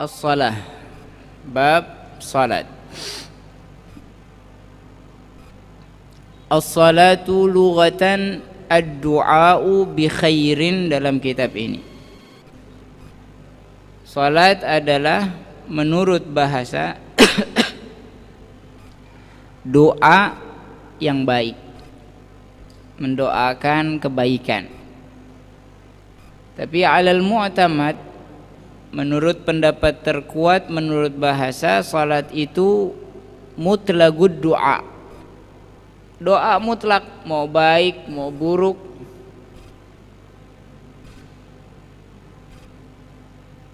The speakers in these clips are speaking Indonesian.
As-salah, bab salat. As-salatu lughatan ad-du'a'u bi khairin dalam kitab ini. Salat adalah menurut bahasa doa yang baik, mendoakan kebaikan. Tapi alal mu'tamad, menurut pendapat terkuat menurut bahasa, salat itu mutlaqud doa, doa mutlak, mau baik mau buruk.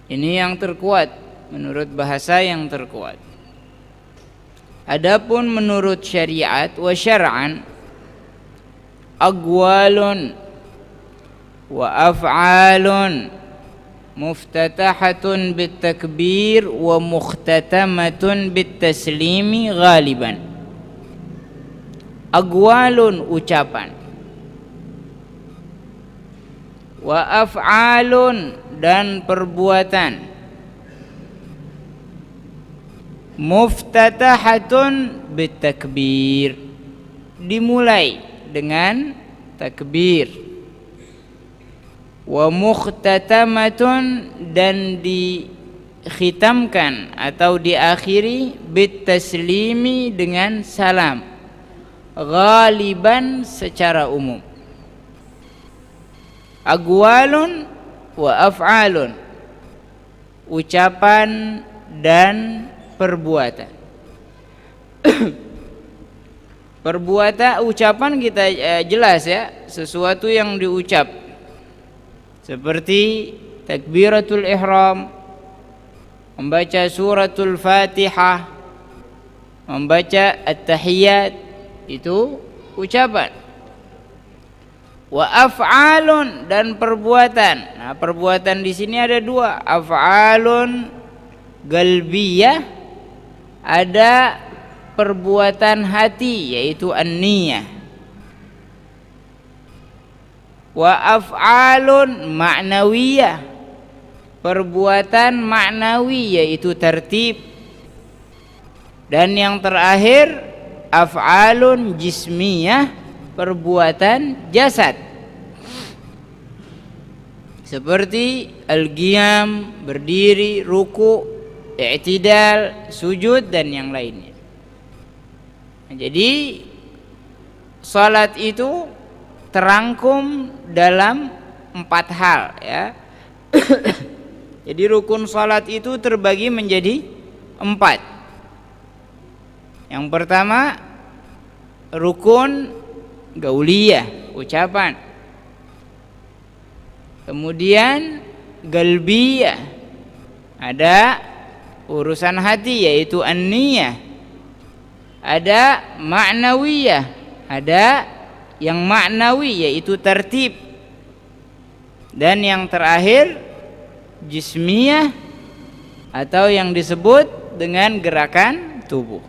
Ini yang terkuat menurut bahasa, yang terkuat. Adapun menurut syariat wa syar'an, aqwalun wa af'alun muftatahatun bitakbir wa mukhtatamatun bitaslimi ghaliban. Aqwalun ucapan, wa af'alun dan perbuatan, muftatahatun bitakbir dimulai dengan takbir, wa mukhtatamatun dan dikhitamkan atau diakhiri bitaslimi dengan salam, ghaliban secara umum. Aqwalun wa af'alun, ucapan dan perbuatan. Perbuatan, ucapan kita jelas ya, sesuatu yang diucap seperti takbiratul ihram, membaca suratul Fatihah, membaca at-tahiyat, itu ucapan. Wa af'alun dan perbuatan. Nah, perbuatan di sini ada dua, af'alun qalbiyah, ada perbuatan hati yaitu an-niyah. Wa af'alun ma'nawiyah, perbuatan ma'nawi yaitu tertib. Dan yang terakhir af'alun jismiyah, perbuatan jasad seperti al-qiyam, berdiri, ruku, i'tidal, sujud dan yang lainnya. Jadi salat itu terangkum dalam 4 hal ya. Jadi rukun salat itu terbagi menjadi 4. Yang pertama rukun gauliyah, ucapan. Kemudian qalbiyah, ada urusan hati yaitu an-niyah. Ada ma'nawiyah, ada yang maknawi yaitu tertib. Dan yang terakhir jismiyah atau yang disebut dengan gerakan tubuh.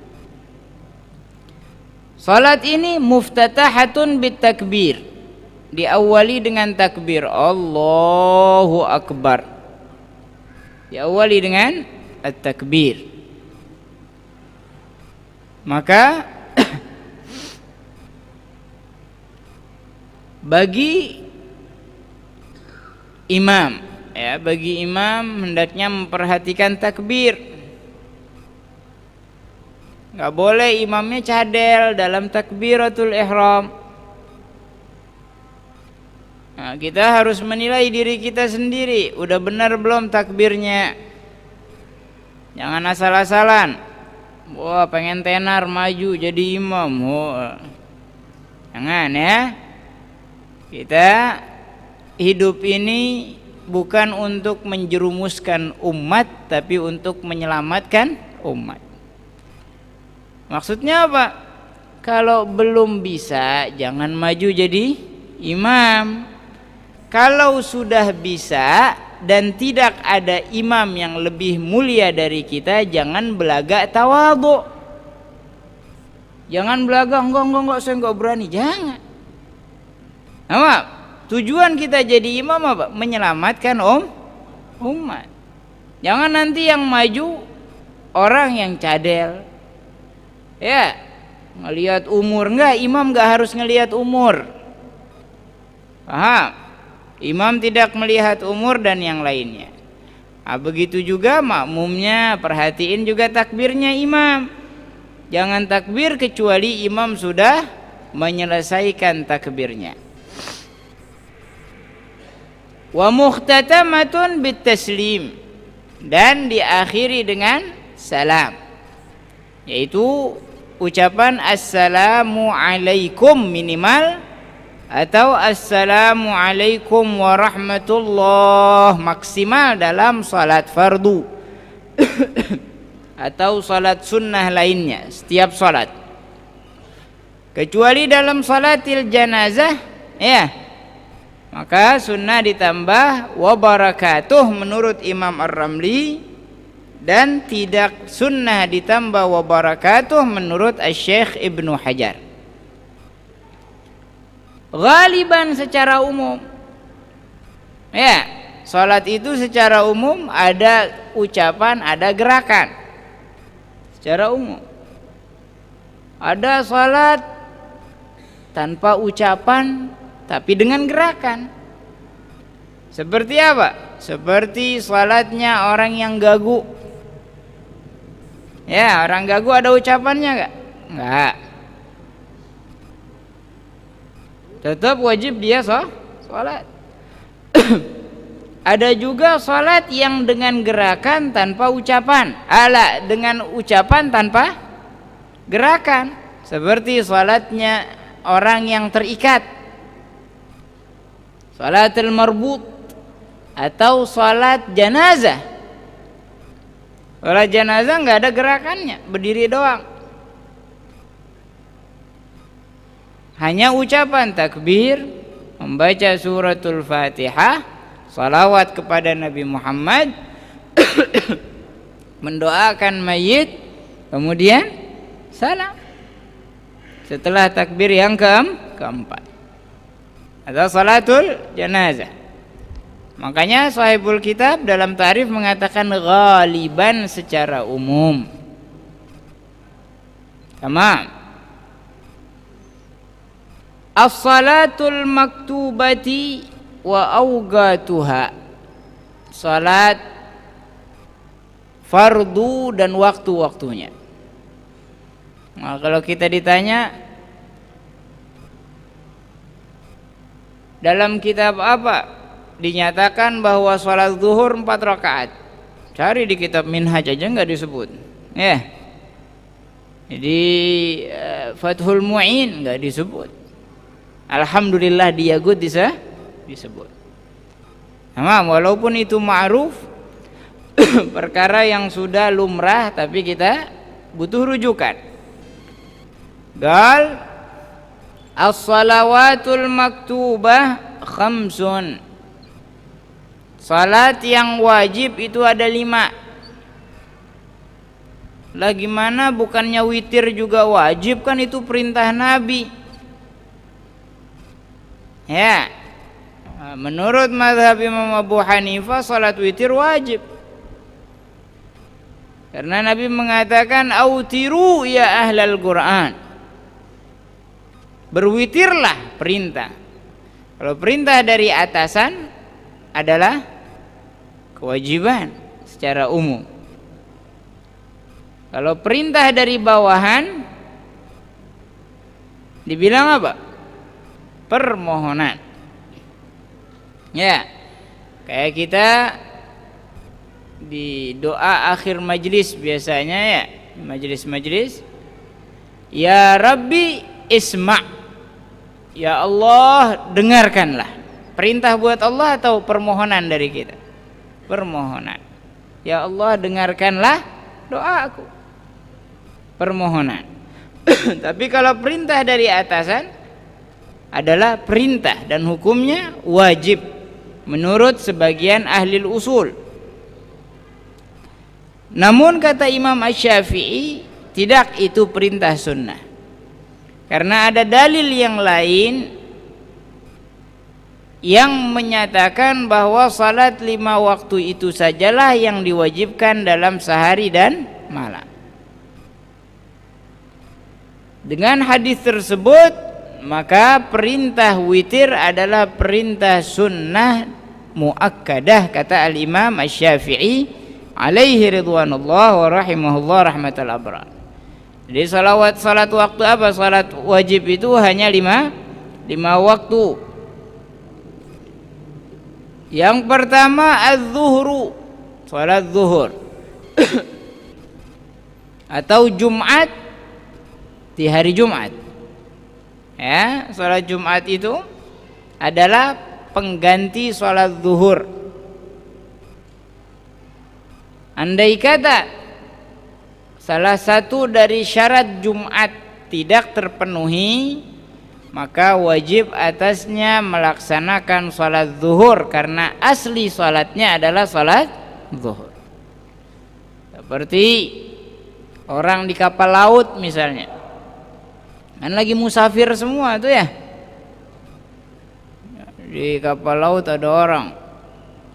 Salat ini muftatahatun bitakbir, diawali dengan takbir Allahu Akbar, diawali dengan at-takbir. Maka bagi imam ya, bagi imam hendaknya memperhatikan takbir. Enggak boleh imamnya cadel dalam takbiratul ihram. Nah, kita harus menilai diri kita sendiri, udah benar belum takbirnya. Jangan asal-asalan. Wah, pengen tenar maju jadi imam. Wah. Jangan ya. Kita hidup ini bukan untuk menjerumuskan umat, tapi untuk menyelamatkan umat. Maksudnya apa? Kalau belum bisa, jangan maju jadi imam. Kalau sudah bisa dan tidak ada imam yang lebih mulia dari kita, jangan belagak tawadhu. Jangan belaga, enggak, saya enggak berani. Jangan. Apa? Tujuan kita jadi imam apa? Menyelamatkan umat. Jangan nanti yang maju orang yang cadel. Ya, ngelihat umur. Enggak, imam enggak harus ngelihat umur. Paham? Imam tidak melihat umur dan yang lainnya. Nah, begitu juga makmumnya, perhatiin juga takbirnya imam. Jangan takbir kecuali imam sudah menyelesaikan takbirnya. Wa muhtatamatun bitaslim, dan diakhiri dengan salam, yaitu ucapan assalamu alaikum minimal, atau assalamu alaikum warahmatullah maksimal dalam salat fardu atau salat sunnah lainnya, setiap salat. Kecuali dalam salatil janazah, ya, maka sunnah ditambah wa barakatuh menurut Imam Ar-Ramli, dan tidak sunnah ditambah wa barakatuh menurut Asy-Syaikh Ibnu Hajar. Ghaliban secara umum, ya, salat itu secara umum ada ucapan, ada gerakan. Secara umum ada salat tanpa ucapan tapi dengan gerakan. Seperti apa? Seperti salatnya orang yang gagu. Ya, orang gagu ada ucapannya enggak? Enggak. Tetap wajib dia salat. Ada juga salat yang dengan gerakan tanpa ucapan, dengan ucapan tanpa gerakan, seperti salatnya orang yang terikat, salatul marbut, atau salat janazah. Salat janazah nggak ada gerakannya, berdiri doang, hanya ucapan takbir, membaca suratul Fatihah, salawat kepada Nabi Muhammad, mendoakan mayit, kemudian salam setelah takbir yang keempat, atau salatul janazah. Makanya sahibul kitab dalam ta'rif mengatakan ghaliban secara umum. Tamam. As-salatul maktubati wa awqatuha, salat fardu dan waktu-waktunya. Nah, kalau kita ditanya dalam kitab apa dinyatakan bahwa salat zuhur 4 rakaat, cari di kitab Minhaj aja nggak disebut, ya. Jadi Fathul Mu'in nggak disebut. Alhamdulillah di Yaqut disebut. Nah, walaupun itu ma'ruf, perkara yang sudah lumrah, tapi kita butuh rujukan. Gal as-salawatul maktubah khamsun, salat yang wajib itu ada 5. Lah gimana bukannya witir juga wajib, kan itu perintah Nabi. Ya, menurut mazhab Imam Abu Hanifah salat witir wajib, karena Nabi mengatakan autiru ya ahlal Quran, berwitirlah, perintah. Kalau perintah dari atasan adalah kewajiban secara umum. Kalau perintah dari bawahan dibilang apa? Permohonan. Ya, kayak kita di doa akhir majlis biasanya, ya, majlis-majlis, ya Rabbi isma', ya Allah dengarkanlah. Perintah buat Allah atau permohonan dari kita? Permohonan. Ya Allah dengarkanlah doaku. Permohonan. Tapi kalau perintah dari atasan adalah perintah dan hukumnya wajib menurut sebagian ahli usul. Namun kata Imam Asy-Syafi'i, tidak, itu perintah sunnah. Karena ada dalil yang lain yang menyatakan bahwa salat 5 waktu itu sajalah yang diwajibkan dalam sehari dan malam. Dengan hadis tersebut, maka perintah witir adalah perintah sunnah muakkadah, kata al-Imam Asy-Syafi'i alaihi ridwanullah wa rahimahullah rahmatal abrar. Jadi salat waktu apa? Salat wajib itu hanya 5 waktu. Yang pertama az-zuhru, salat zuhur atau Jumat di hari Jumat. Ya, salat Jumat itu adalah pengganti salat zuhur. Andai kata salah satu dari syarat Jumat tidak terpenuhi, maka wajib atasnya melaksanakan salat zuhur karena asli salatnya adalah salat zuhur. Seperti orang di kapal laut misalnya, kan lagi musafir semua tuh ya. Di kapal laut ada orang,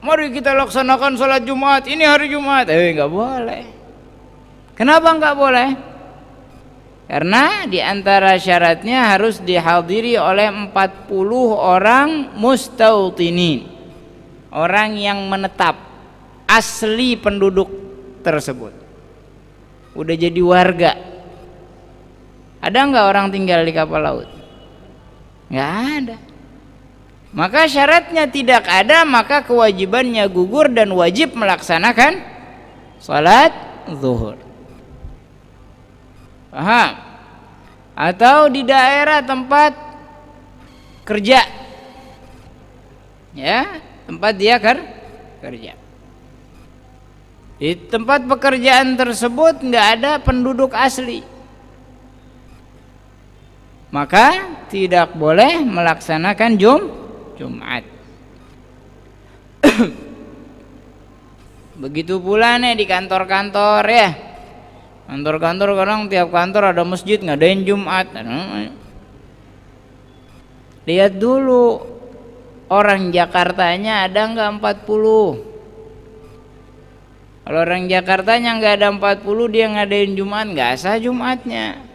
mari kita laksanakan salat Jumat, ini hari Jumat. Nggak boleh. Kenapa nggak boleh? Karena di antara syaratnya harus dihadiri oleh 40 orang mustautinin, orang yang menetap, asli penduduk tersebut, udah jadi warga. Ada nggak orang tinggal di kapal laut? Nggak ada. Maka syaratnya tidak ada, maka kewajibannya gugur dan wajib melaksanakan salat zuhur. Paham? Atau di daerah tempat kerja, ya, tempat dia kerja. Di tempat pekerjaan tersebut nggak ada penduduk asli, maka tidak boleh melaksanakan Jumat. Begitu pula nih di kantor-kantor ya. Kantor-kantor kadang tiap kantor ada masjid ngadain Jumat. Lihat dulu orang Jakartanya ada nggak 40. Kalau orang Jakartanya nggak ada 40, dia ngadain Jumat, nggak sah Jumatnya.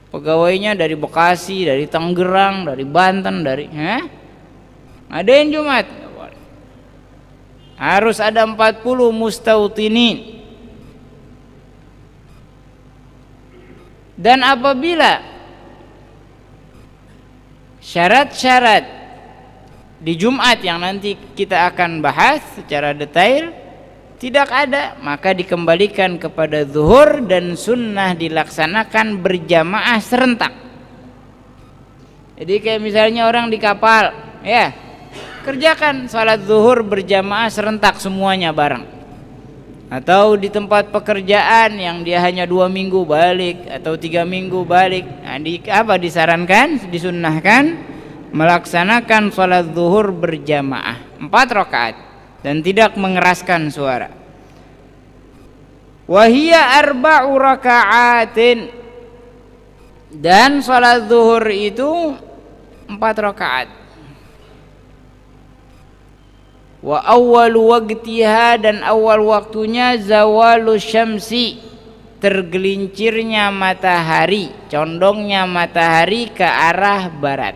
Pegawainya dari Bekasi, dari Tangerang, dari Banten, dari ngadain Jumat. Harus ada 40 mustautinin. Dan apabila syarat-syarat di Jumat yang nanti kita akan bahas secara detail tidak ada, maka dikembalikan kepada zuhur dan sunnah dilaksanakan berjamaah serentak. Jadi kayak misalnya orang di kapal, ya, kerjakan salat zuhur berjamaah serentak semuanya bareng. Atau di tempat pekerjaan yang dia hanya 2 minggu balik atau 3 minggu balik, disarankan, disunnahkan melaksanakan salat zuhur berjamaah 4 rakaat dan tidak mengeraskan suara. Wahia arba'u raka'atin, dan salat zuhur itu 4 rakaat. Wa awwalu waqtiha, dan awal waktunya zawalu syamsi, tergelincirnya matahari, condongnya matahari ke arah barat.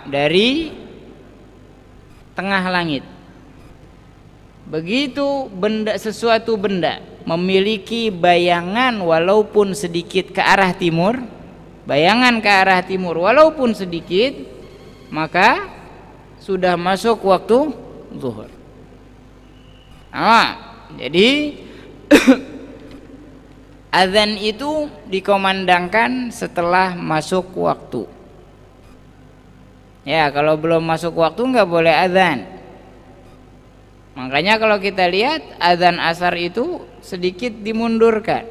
Dari tengah langit. Begitu sesuatu benda memiliki bayangan walaupun sedikit ke arah timur, bayangan ke arah timur walaupun sedikit, maka sudah masuk waktu zuhur. Jadi azan itu dikomandangkan setelah masuk waktu. Ya, kalau belum masuk waktu nggak boleh azan. Makanya kalau kita lihat azan asar itu sedikit dimundurkan.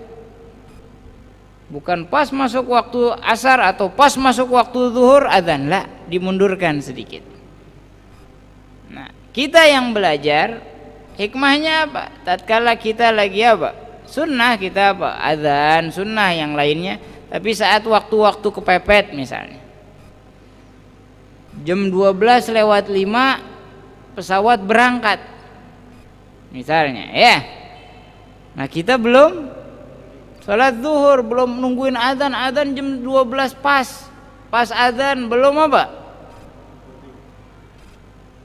Bukan pas masuk waktu asar atau pas masuk waktu zuhur azan, lah, dimundurkan sedikit. Nah, kita yang belajar, hikmahnya apa? Tatkala kita lagi apa? sunnah kita apa? Adzan, sunnah yang lainnya. Tapi saat waktu-waktu kepepet misalnya, jam 12:05 pesawat berangkat misalnya, ya. Nah kita belum sholat zuhur, belum nungguin adzan, adzan jam 12 pas adzan belum apa?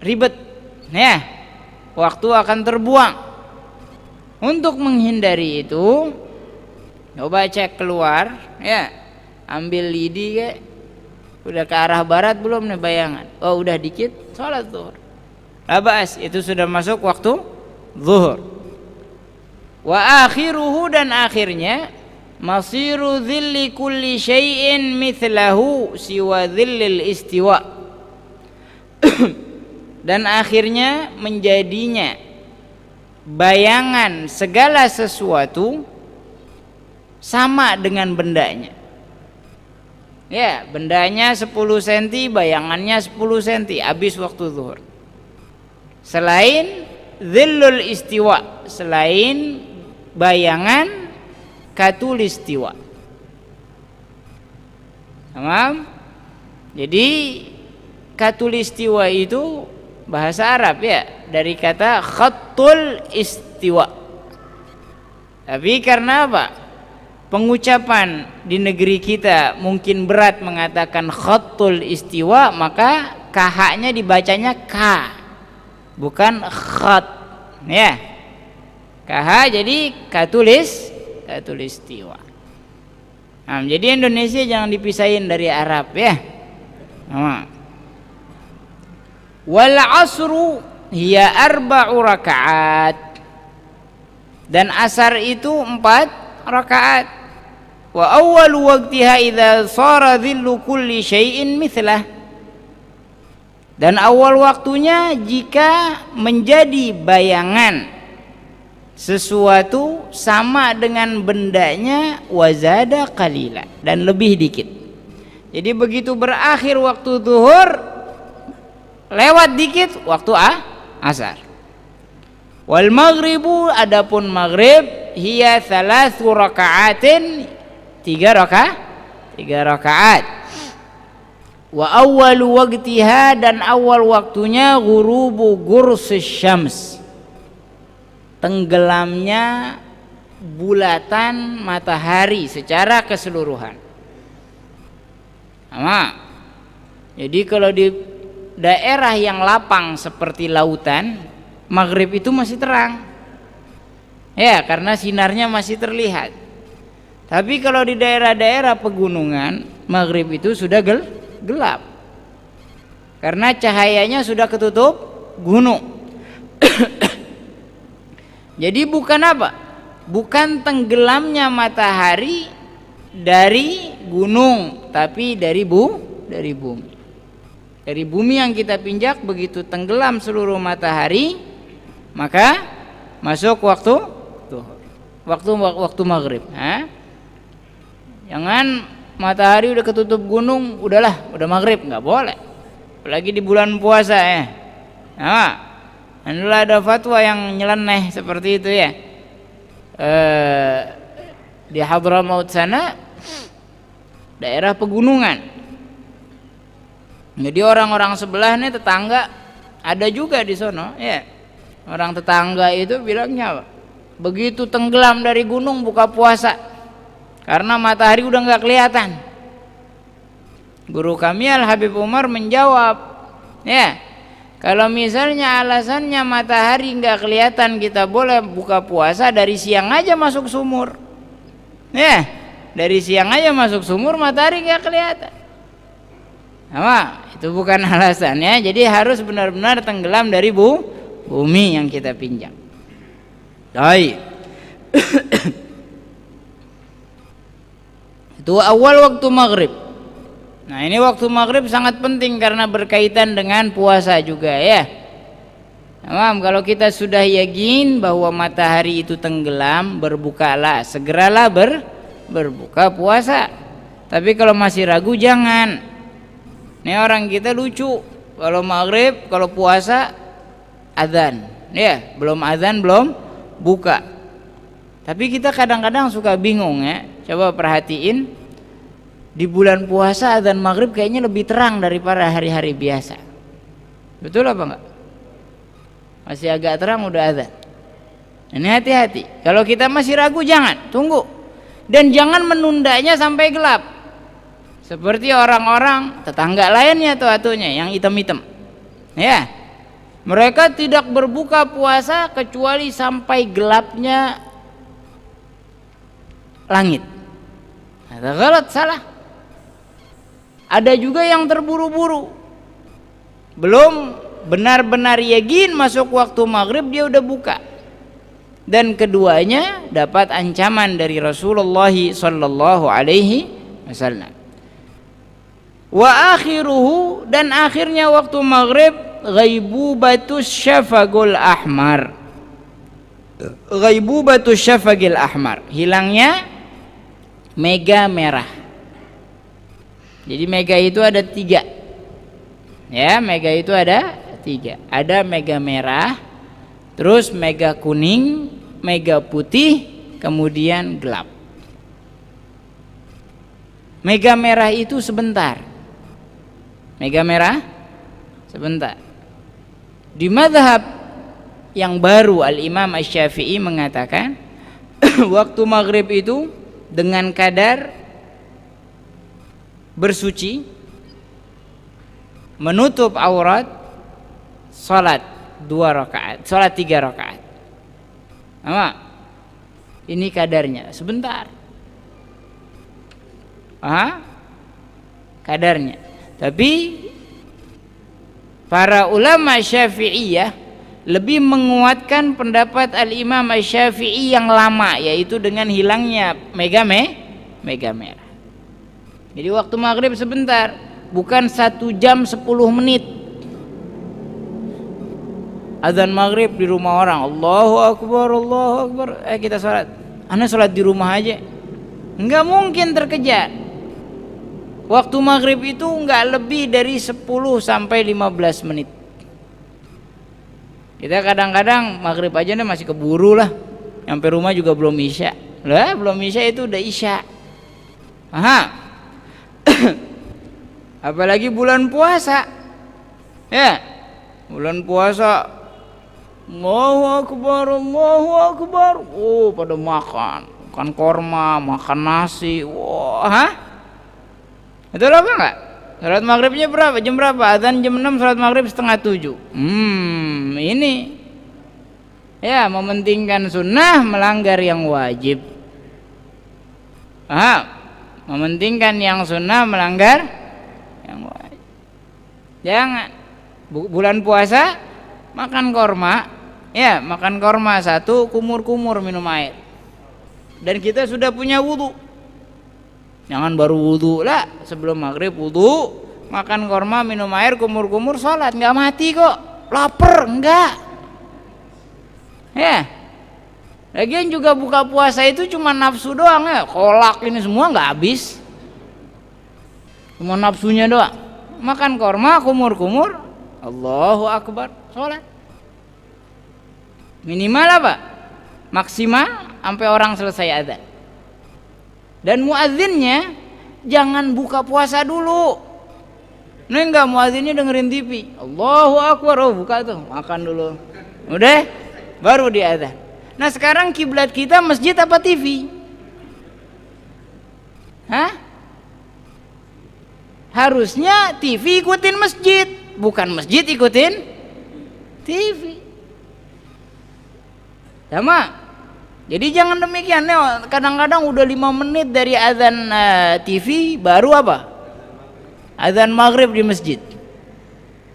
Ribet, ya. Waktu akan terbuang. Untuk menghindari itu, coba cek keluar, ya. Ambil lidi, ya. Udah ke arah barat belum nih bayangan? Oh udah dikit, sholat zuhur. Labas, itu sudah masuk waktu zuhur. Wa akhiruhu, dan akhirnya masiru dhilli kulli syai'in mithlahu siwa dhillil istiwa. Dan akhirnya menjadinya bayangan segala sesuatu sama dengan bendanya. Ya, bendanya 10 cm, bayangannya 10 cm, habis waktu zuhur. Selain dhillul istiwa, selain bayangan katulistiwa. Paham? Jadi katulistiwa itu bahasa Arab, ya, dari kata khatul istiwa. Tapi karena apa? Pengucapan di negeri kita mungkin berat mengatakan khatul istiwa, maka KH-nya dibacanya K, bukan khat, ya. KH jadi katulistiwa. Nah, jadi Indonesia jangan dipisahin dari Arab, ya. Nah. Wal asru hiya 4 rakaat, dan asar itu 4 rakaat. Wa awwalu waqtiha idza shara dhillu kulli syai'in mithlah, dan awal waktunya jika menjadi bayangan sesuatu sama dengan bendanya, wazada qalila, dan lebih dikit. Jadi begitu berakhir waktu zuhur, lewat dikit waktu asar. Wal maghribu, adapun maghrib, hiya 3 raka'atin, 3 rakaat. Wa awwalu waqtiha, dan awal waktunya ghurubu gursis syams, tenggelamnya bulatan matahari secara keseluruhan. Sama. Jadi kalau di daerah yang lapang seperti lautan, maghrib itu masih terang, ya, karena sinarnya masih terlihat. Tapi kalau di daerah-daerah pegunungan, maghrib itu sudah gelap, karena cahayanya sudah ketutup gunung. Jadi bukan apa? Bukan tenggelamnya matahari dari gunung, tapi dari bumi. Dari bumi yang kita pinjak, begitu tenggelam seluruh matahari, maka masuk waktu maghrib. Jangan matahari udah ketutup gunung, udahlah, udah maghrib, nggak boleh. Apalagi di bulan puasa, ya. Nah, dulu ada fatwa yang nyeleneh seperti itu, ya. Di Hadramaut sana, daerah pegunungan. Jadi orang-orang sebelah nih, tetangga, ada juga di sono, ya. Orang tetangga itu bilangnya apa? Begitu tenggelam dari gunung buka puasa, karena matahari udah nggak kelihatan. Guru kami Al Habib Umar menjawab, ya, kalau misalnya alasannya matahari nggak kelihatan, kita boleh buka puasa dari siang aja masuk sumur, ya, dari siang aja masuk sumur, matahari nggak kelihatan. Sama, itu bukan alasannya. Jadi harus benar-benar tenggelam dari bumi yang kita pinjam. Baik. Itu awal waktu maghrib. Nah, ini waktu maghrib sangat penting karena berkaitan dengan puasa juga, ya. Nah, kalau kita sudah yakin bahwa matahari itu tenggelam, berbukalah, segeralah berbuka puasa. Tapi kalau masih ragu, jangan. Ini orang kita lucu, kalau maghrib, kalau puasa adzan, ya, belum adzan belum buka. Tapi kita kadang-kadang suka bingung ya. Coba perhatiin, di bulan puasa adzan maghrib kayaknya lebih terang daripada hari-hari biasa. Betul apa enggak? Masih agak terang udah adzan. Ini hati-hati. Kalau kita masih ragu jangan, tunggu. Dan jangan menundanya sampai gelap. Seperti orang-orang tetangga lainnya tuh atunya yang hitam-hitam. Ya. Mereka tidak berbuka puasa kecuali sampai gelapnya langit. Ada galat, salah. Ada juga yang terburu-buru. Belum benar-benar yakin masuk waktu maghrib dia udah buka. Dan keduanya dapat ancaman dari Rasulullah sallallahu alaihi wasallam. Wa akhiruhu, dan akhirnya waktu maghrib ghaibubatus syafaqul ahmar. Ghaibubatus syafaqil ahmar, hilangnya mega merah. Jadi mega itu ada 3. Ya, mega itu ada 3. Ada mega merah, terus mega kuning, mega putih, kemudian gelap. Mega merah itu sebentar. Mega merah sebentar. Di mazhab yang baru Al-Imam Asy-Syafi'i mengatakan waktu maghrib itu dengan kadar bersuci, menutup aurat, salat 2 rakaat, salat 3 rakaat. Ama, ini kadarnya sebentar. Kadarnya. Tapi para ulama Syafi'iyah lebih menguatkan pendapat Al-Imam Asy-Syafi'i yang lama, yaitu dengan hilangnya mega merah. Jadi waktu maghrib sebentar, bukan 1 jam 10 menit. Azan maghrib di rumah orang, Allahu Akbar, Allahu Akbar, kita sholat. Anda sholat di rumah aja, enggak mungkin terkejar. Waktu maghrib itu enggak lebih dari 10 sampai 15 menit. Kita kadang-kadang maghrib aja nih masih keburu lah, sampai rumah juga belum isya. Lah belum isya itu udah isya. Apalagi bulan puasa. Ya, bulan puasa, Allahu Akbar, Allahu Akbar. Oh, pada makan korma, makan nasi. Wah, Betul apa enggak? Salat maghribnya berapa? Jam berapa? Adzan jam 6, salat maghrib setengah 7. Ini ya, mementingkan sunnah, melanggar yang wajib. Mementingkan yang sunnah, melanggar yang wajib. Jangan bulan puasa makan korma, ya makan korma 1, kumur-kumur minum air. Dan kita sudah punya wudu. Jangan baru wudu lah, sebelum maghrib wudu, makan korma, minum air, kumur-kumur, sholat, nggak mati kok, lapar enggak. Ya, lagian juga buka puasa itu cuma nafsu doang ya, kolak ini semua nggak habis, cuma nafsunya doang. Makan korma, kumur-kumur, Allahu Akbar, sholat. Minimal apa? Maksimal sampai orang selesai adzan. Dan muadzinnya jangan buka puasa dulu. Nih enggak, muadzinnya dengerin TV, Allahu Akbar, buka tuh, makan dulu, udah baru diadzan. Nah sekarang kiblat kita masjid apa TV? Harusnya TV ikutin masjid, bukan masjid ikutin TV. Sama. Jadi jangan demikian. Kadang-kadang udah 5 menit dari azan TV baru apa? Azan maghrib di masjid.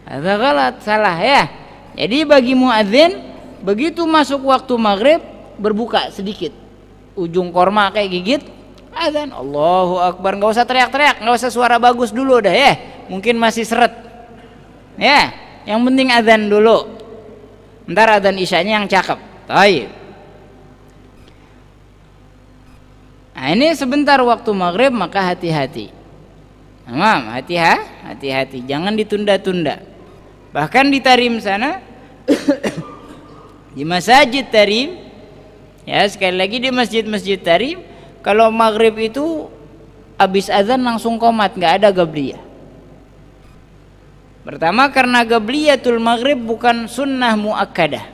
Ada galat, salah ya. Jadi bagi muadzin, begitu masuk waktu maghrib berbuka sedikit, ujung korma kayak gigit, azan, Allahu Akbar. Nggak usah teriak-teriak, nggak usah suara bagus dulu dah ya. Mungkin masih seret. Ya, yang penting azan dulu. Ntar azan isyanya yang cakep. Baik. Nah, ini sebentar waktu maghrib, maka hati-hati. Hati-hati, jangan ditunda-tunda. Bahkan di Tarim sana, di Masjid Tarim, Ya, sekali lagi di masjid-masjid Tarim kalau maghrib itu habis azan langsung qomat, nggak ada qabliyah. Pertama karena qabliyatul maghrib bukan sunnah muakkadah.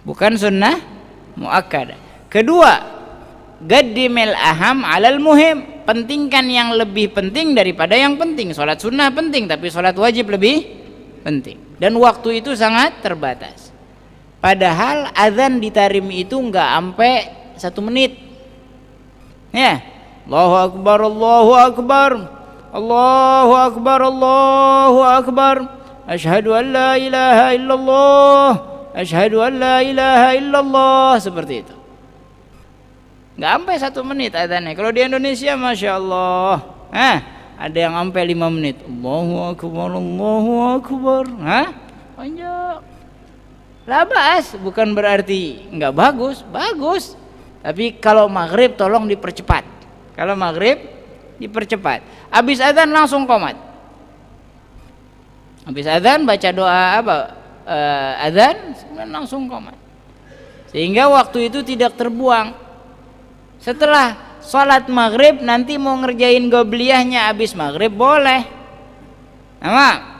Bukan sunnah muakkadah. Kedua, qaddimil aham 'alal muhim. Pentingkan yang lebih penting daripada yang penting. Salat sunnah penting tapi salat wajib lebih penting. Dan waktu itu sangat terbatas. Padahal azan di Tarim itu enggak sampai 1 menit. Ya. Allahu akbar, Allahu akbar. Allahu akbar, Allahu akbar. Asyhadu an la ilaha illallah. Asyhadu an la ilaha illallah. Seperti itu. Enggak sampai 1 menit azannya. Kalau di Indonesia Masya Allah, ada yang sampai 5 menit. Allahu akbar, Allahu akbar. Panjang. Labas, bukan berarti enggak bagus, bagus. Tapi kalau maghrib tolong dipercepat. Kalau maghrib dipercepat. Habis azan langsung qomat. Habis azan baca doa azan kemudian langsung qomat. Sehingga waktu itu tidak terbuang. Setelah sholat maghrib nanti mau ngerjain qobliyahnya habis maghrib boleh. Nama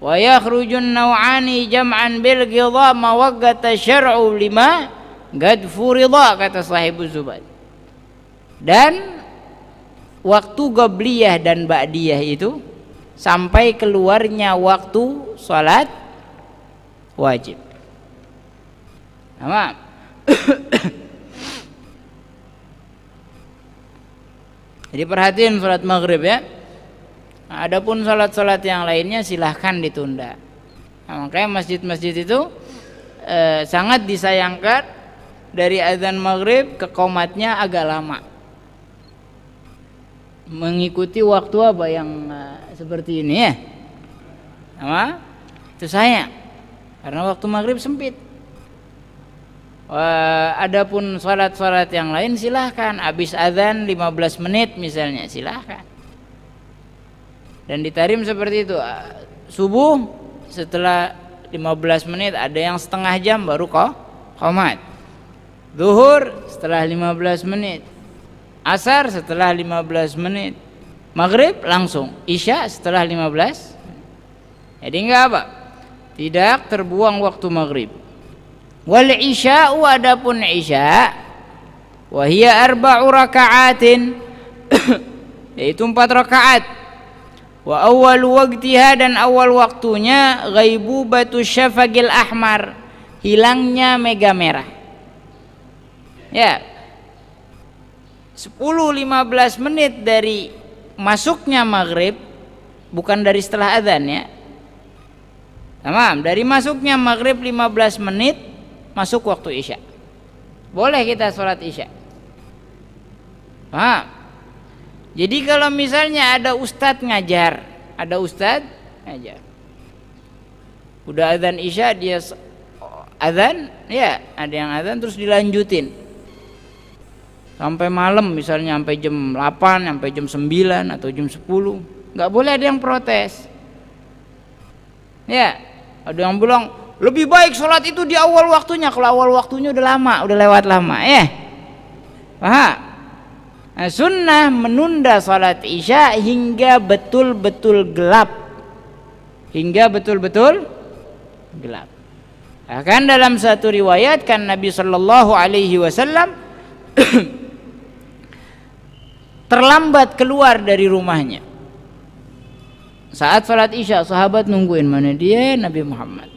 wa yakhrujun naw'ani jam'an bil qidha mawaqqata syar'u lima qad furida, kata Sahibuz Zubad. Dan waktu qabliyah dan ba'diyah itu sampai keluarnya waktu salat wajib. Paham? Jadi perhatiin salat maghrib ya. Adapun salat-salat yang lainnya silahkan ditunda. Nah, makanya masjid-masjid itu sangat disayangkan dari azan maghrib ke qomatnya agak lama. Mengikuti waktu apa yang seperti ini ya. Itu sayang. Karena waktu maghrib sempit. Adapun salat-salat yang lain silahkan. Habis azan 15 menit misalnya silahkan. Dan di Tarim seperti itu, subuh setelah 15 menit, ada yang setengah jam baru qomat. Zuhur setelah 15 menit, asar setelah 15 menit, maghrib langsung, isya setelah 15. Jadi enggak apa? Tidak terbuang waktu maghrib. Wal isya'u, adapun isya, wa hiya 4 raka'atin yaitu 4 rakaat. Wa awal waqtiha, dan awal waktunya ghaibubatu syafaqil ahmar, hilangnya mega merah. Ya. 10-15 menit dari masuknya maghrib, bukan dari setelah azan ya. Tamam, dari masuknya maghrib 15 menit masuk waktu isya. Boleh kita sholat isya. Paham? Jadi kalau misalnya ada ustadz ngajar, udah azan isya dia azan, ya ada yang azan terus dilanjutin sampai malam, misalnya sampai jam 8, sampai jam 9 atau jam 10, nggak boleh ada yang protes. Ya, ada yang bilang lebih baik sholat itu di awal waktunya, kalau awal waktunya udah lama, udah lewat lama, ya. Paham? Nah, sunnah menunda salat isya hingga betul-betul gelap. Hingga betul-betul gelap. Bahkan dalam satu riwayat kan Nabi sallallahu alaihi wasallam terlambat keluar dari rumahnya. Saat salat isya, sahabat nungguin, mana dia Nabi Muhammad.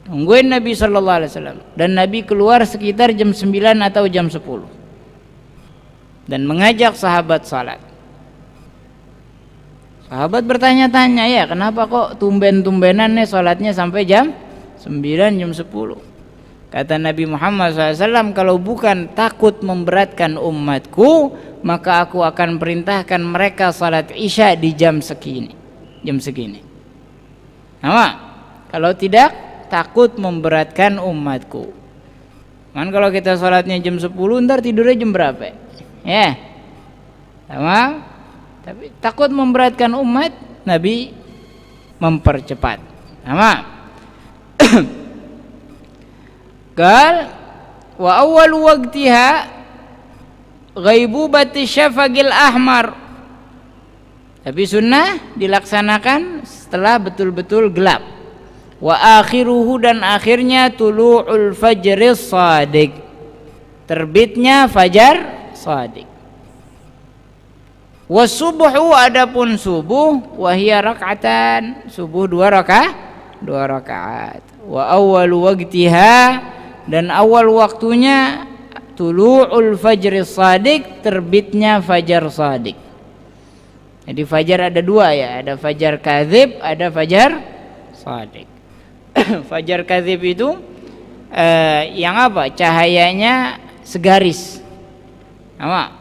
Nungguin Nabi sallallahu alaihi wasallam, dan Nabi keluar sekitar jam 9 atau jam 10. Dan mengajak sahabat salat. Sahabat bertanya-tanya, ya kenapa kok tumben-tumbenan nih salatnya sampai jam 9, jam 10. Kata Nabi Muhammad SAW, kalau bukan takut memberatkan umatku, maka aku akan perintahkan mereka salat isya di jam segini. Nah, kalau tidak takut memberatkan umatku. Kan kalau kita salatnya jam 10, ntar tidurnya jam berapa? Ya, sama. Tapi takut memberatkan umat, Nabi mempercepat. Sama. Qal wa awwal waqtiha ghaibubati syafaqil ahmar. Tapi sunnah dilaksanakan setelah betul-betul gelap. Wa akhiruhu, dan akhirnya tulu'ul fajris shadiq, terbitnya fajar shadiq. Wa subuhu, adapun subuh, wahia rak'atan, subuh 2 rakaat. Wa awal waqtiha, dan awal waktunya tulu'ul fajris shadiq, terbitnya fajar shadiq. Jadi fajar ada 2 ya, ada fajar kadzib, ada fajar shadiq. Fajar kadzib itu yang apa? Cahayanya segaris. Apa?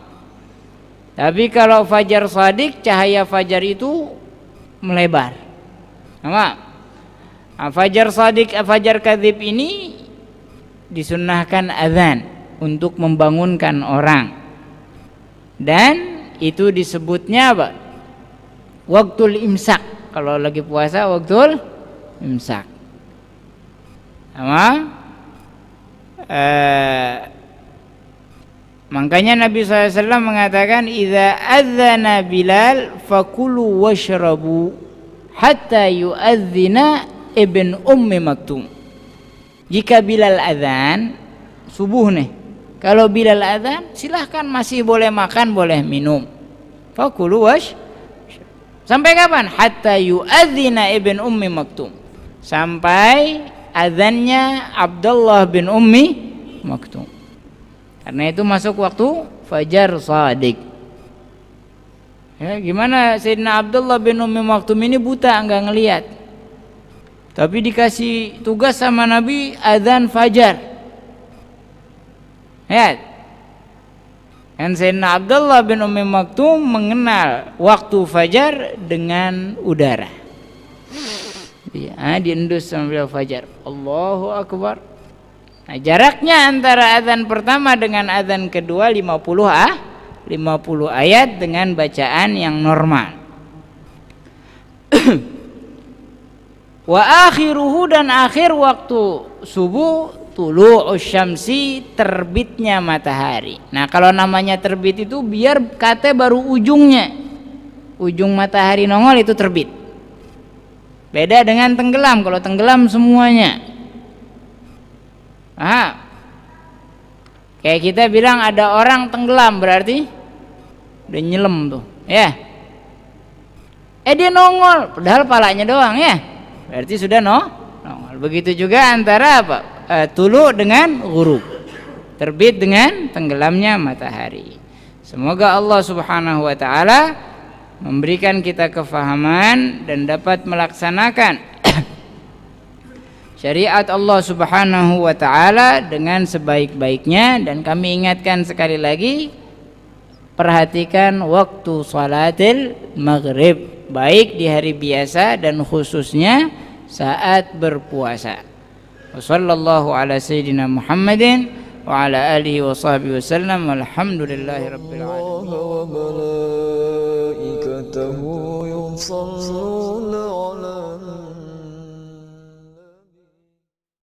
Tapi kalau fajar shadiq, cahaya fajar itu melebar. Apa? Fajar shadiq, fajar kadzib ini disunnahkan azan untuk membangunkan orang. Dan itu disebutnya apa? Waktul imsak. Kalau lagi puasa waktul imsak. Makanya Nabi SAW mengatakan, idza adzana Bilal fakulu washrabu hatta yu'adzina ibn ummi maktum. Jika Bilal adzan subuh nih, kalau Bilal adzan silahkan, masih boleh makan, boleh minum. Fakulu wash, sampai kapan? Hatta yu'adzina ibn ummi maktum, sampai azannya Abdullah bin Ummi Maktum. Karena itu masuk waktu fajar shadiq. Ya, gimana Sayyidina Abdullah bin Ummi Maktum ini buta, enggak ngelihat. Tapi dikasih tugas sama Nabi azan fajar. Ya. Dan Sayyidina Abdullah bin Ummi Maktum mengenal waktu fajar dengan udara. Ya, diendus sama beliau fajar. Allahu Akbar. Nah, jaraknya antara azan pertama dengan azan kedua 50 ayat dengan bacaan yang normal. Wa akhiruhu, dan akhir waktu subuh tulu'us syamsi, terbitnya matahari. Nah, kalau namanya terbit itu biar kate baru ujungnya. Ujung matahari nongol itu terbit. Beda dengan tenggelam. Kalau tenggelam semuanya. Kayak kita bilang ada orang tenggelam, berarti udah nyelem tuh, ya. Dia nongol, padahal palanya doang, ya. Berarti sudah nongol. Begitu juga antara apa? Tulu dengan ghurub. Terbit dengan tenggelamnya matahari. Semoga Allah Subhanahu wa taala memberikan kita kefahaman dan dapat melaksanakan syariat Allah Subhanahu wa taala dengan sebaik-baiknya. Dan kami ingatkan sekali lagi, perhatikan waktu salatil maghrib, baik di hari biasa dan khususnya saat berpuasa. Wassallallahu ala sayyidina Muhammadin wa ala alihi wa sahbihi wasallam. Walhamdulillahirabbil alamin.